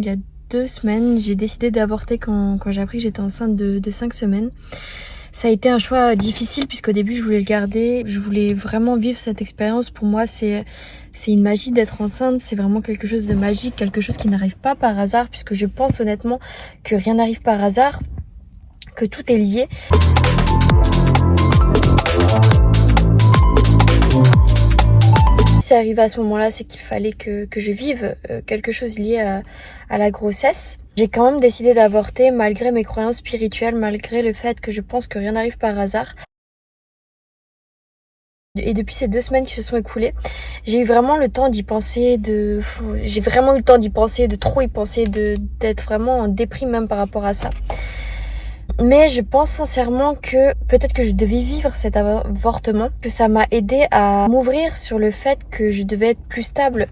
Il y a 2 semaines, j'ai décidé d'avorter quand j'ai appris que j'étais enceinte de 5 semaines. Ça a été un choix difficile puisqu'au début je voulais le garder, je voulais vraiment vivre cette expérience. Pour moi c'est une magie d'être enceinte, c'est vraiment quelque chose de magique, quelque chose qui n'arrive pas par hasard puisque je pense honnêtement que rien n'arrive par hasard, que tout est lié. C'est arrivé à ce moment-là, c'est qu'il fallait que je vive quelque chose lié à la grossesse. J'ai quand même décidé d'avorter malgré mes croyances spirituelles, malgré le fait que je pense que rien n'arrive par hasard. Et depuis ces 2 semaines qui se sont écoulées, j'ai eu vraiment le temps d'y penser, de trop y penser, d'être vraiment en déprime même par rapport à ça. Mais je pense sincèrement que peut-être que je devais vivre cet avortement, que ça m'a aidé à m'ouvrir sur le fait que je devais être plus stable,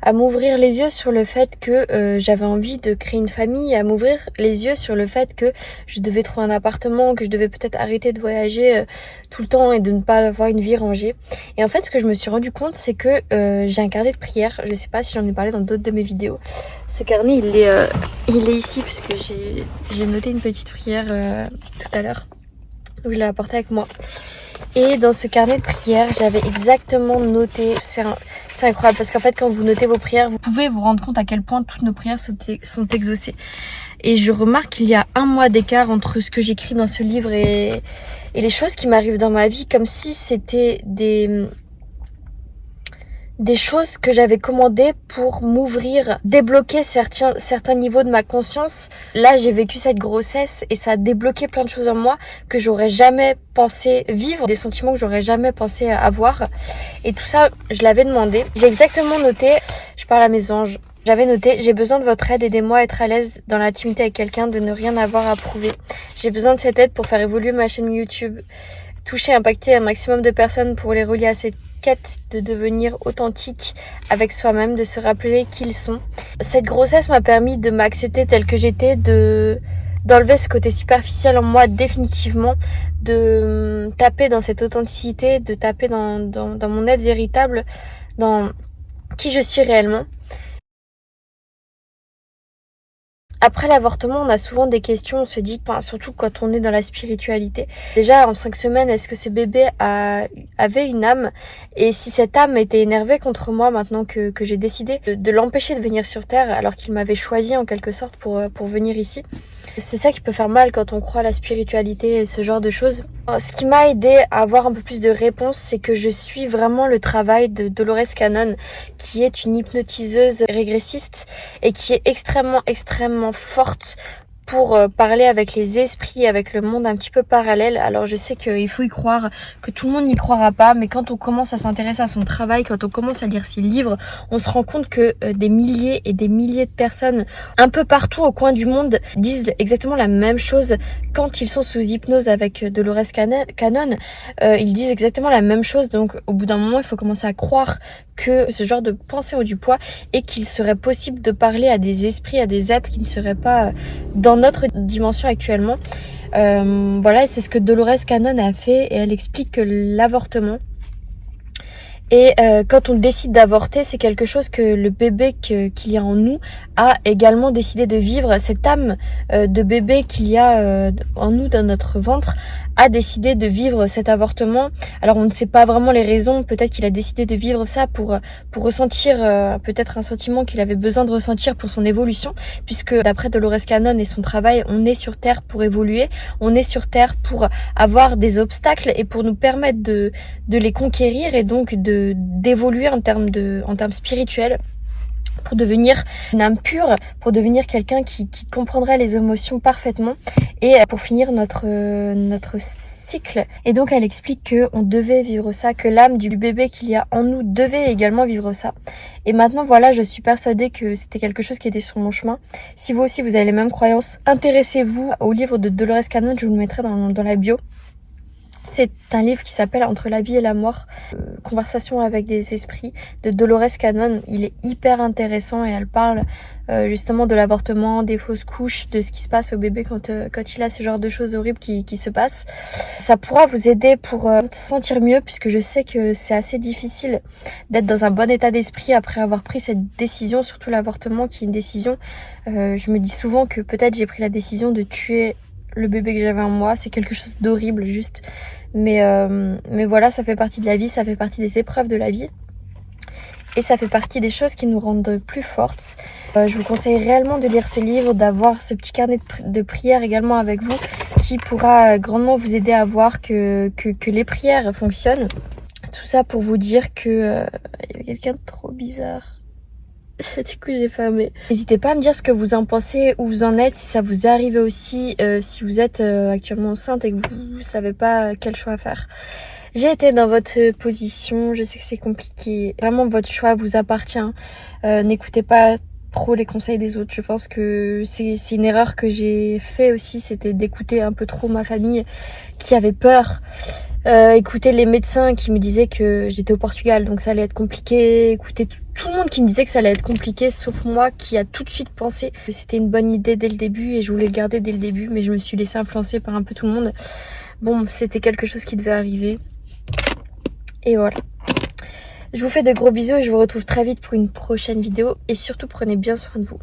à m'ouvrir les yeux sur le fait que j'avais envie de créer une famille, à m'ouvrir les yeux sur le fait que je devais trouver un appartement, que je devais peut-être arrêter de voyager tout le temps et de ne pas avoir une vie rangée. Et en fait, ce que je me suis rendu compte, c'est que j'ai un carnet de prières. Je sais pas si j'en ai parlé dans d'autres de mes vidéos. Ce carnet, il est ici puisque j'ai noté une petite prière tout à l'heure. Donc je l'ai apporté avec moi. Et dans ce carnet de prières, j'avais exactement noté, c'est incroyable parce qu'en fait quand vous notez vos prières, vous pouvez vous rendre compte à quel point toutes nos prières sont exaucées. Et je remarque qu'il y a 1 mois d'écart entre ce que j'écris dans ce livre et les choses qui m'arrivent dans ma vie, comme si c'était des choses que j'avais commandées pour m'ouvrir, débloquer certains niveaux de ma conscience. Là, j'ai vécu cette grossesse et ça a débloqué plein de choses en moi que j'aurais jamais pensé vivre, des sentiments que j'aurais jamais pensé avoir. Et tout ça, je l'avais demandé. J'ai exactement noté, je parle à mes anges, j'avais noté, j'ai besoin de votre aide, aidez-moi à être à l'aise dans l'intimité avec quelqu'un, de ne rien avoir à prouver. J'ai besoin de cette aide pour faire évoluer ma chaîne YouTube, toucher, impacter un maximum de personnes pour les relier à cette quête de devenir authentique avec soi-même, de se rappeler qui ils sont. Cette grossesse m'a permis de m'accepter telle que j'étais, d'enlever ce côté superficiel en moi définitivement, de taper dans cette authenticité, de taper dans mon être véritable, dans qui je suis réellement. Après l'avortement, on a souvent des questions, on se dit, surtout quand on est dans la spiritualité. Déjà, en 5 semaines, est-ce que ce bébé avait une âme? Et si cette âme était énervée contre moi maintenant que j'ai décidé de l'empêcher de venir sur Terre alors qu'il m'avait choisi en quelque sorte pour venir ici? C'est ça qui peut faire mal quand on croit à la spiritualité et ce genre de choses. Ce qui m'a aidé à avoir un peu plus de réponses, c'est que je suis vraiment le travail de Dolores Cannon, qui est une hypnotiseuse régressiste et qui est extrêmement forte pour parler avec les esprits, avec le monde un petit peu parallèle. Alors je sais qu'il faut y croire, que tout le monde n'y croira pas, mais quand on commence à s'intéresser à son travail, quand on commence à lire ses livres, on se rend compte que des milliers et des milliers de personnes un peu partout au coin du monde disent exactement la même chose quand ils sont sous hypnose avec Dolores Cannon. Ils disent exactement la même chose, donc au bout d'un moment il faut commencer à croire que ce genre de pensée ont du poids et qu'il serait possible de parler à des esprits, à des êtres qui ne seraient pas dans notre dimension actuellement. Voilà, c'est ce que Dolores Cannon a fait et elle explique que l'avortement et quand on décide d'avorter, c'est quelque chose que le bébé qu'il y a en nous a également décidé de vivre. Cette âme de bébé qu'il y a en nous, dans notre ventre, a décidé de vivre cet avortement. Alors on ne sait pas vraiment les raisons, peut-être qu'il a décidé de vivre ça pour ressentir peut-être un sentiment qu'il avait besoin de ressentir pour son évolution, puisque d'après Dolores Cannon et son travail, on est sur Terre pour évoluer, on est sur Terre pour avoir des obstacles et pour nous permettre de les conquérir et donc d'évoluer en termes spirituels, pour devenir une âme pure, pour devenir quelqu'un qui comprendrait les émotions parfaitement et pour finir notre cycle. Et donc elle explique que on devait vivre ça, que l'âme du bébé qu'il y a en nous devait également vivre ça. Et maintenant voilà, je suis persuadée que c'était quelque chose qui était sur mon chemin. Si vous aussi vous avez les mêmes croyances, intéressez-vous au livre de Dolores Cannon, je vous le mettrai dans la bio. C'est un livre qui s'appelle Entre la vie et la mort, Conversation avec des esprits de Dolores Cannon. Il est hyper intéressant et elle parle justement de l'avortement, des fausses couches, de ce qui se passe au bébé quand il a ce genre de choses horribles qui se passent. Ça pourra vous aider pour se sentir mieux, puisque je sais que c'est assez difficile d'être dans un bon état d'esprit après avoir pris cette décision, surtout l'avortement qui est une décision. Je me dis souvent que peut-être j'ai pris la décision de tuer le bébé que j'avais en moi. C'est quelque chose d'horrible juste. Mais voilà, ça fait partie de la vie, ça fait partie des épreuves de la vie. Et ça fait partie des choses qui nous rendent plus fortes. Je vous conseille réellement de lire ce livre, d'avoir ce petit carnet de prières également avec vous, qui pourra grandement vous aider à voir que les prières fonctionnent. Tout ça pour vous dire que il y avait quelqu'un de trop bizarre. Du coup j'ai fermé. N'hésitez pas à me dire ce que vous en pensez, où vous en êtes, si ça vous arrive aussi, si vous êtes actuellement enceinte et que vous savez pas quel choix faire. J'ai été dans votre position, je sais que c'est compliqué. Vraiment, votre choix vous appartient. N'écoutez pas trop les conseils des autres. Je pense que c'est une erreur que j'ai fait aussi, c'était d'écouter un peu trop ma famille qui avait peur. Écouter les médecins qui me disaient que j'étais au Portugal, donc ça allait être compliqué. Écouter tout le monde qui me disait que ça allait être compliqué, sauf moi qui a tout de suite pensé que c'était une bonne idée dès le début et je voulais le garder dès le début, mais je me suis laissée influencer par un peu tout le monde. Bon, c'était quelque chose qui devait arriver. Et voilà. Je vous fais de gros bisous et je vous retrouve très vite pour une prochaine vidéo. Et surtout, prenez bien soin de vous.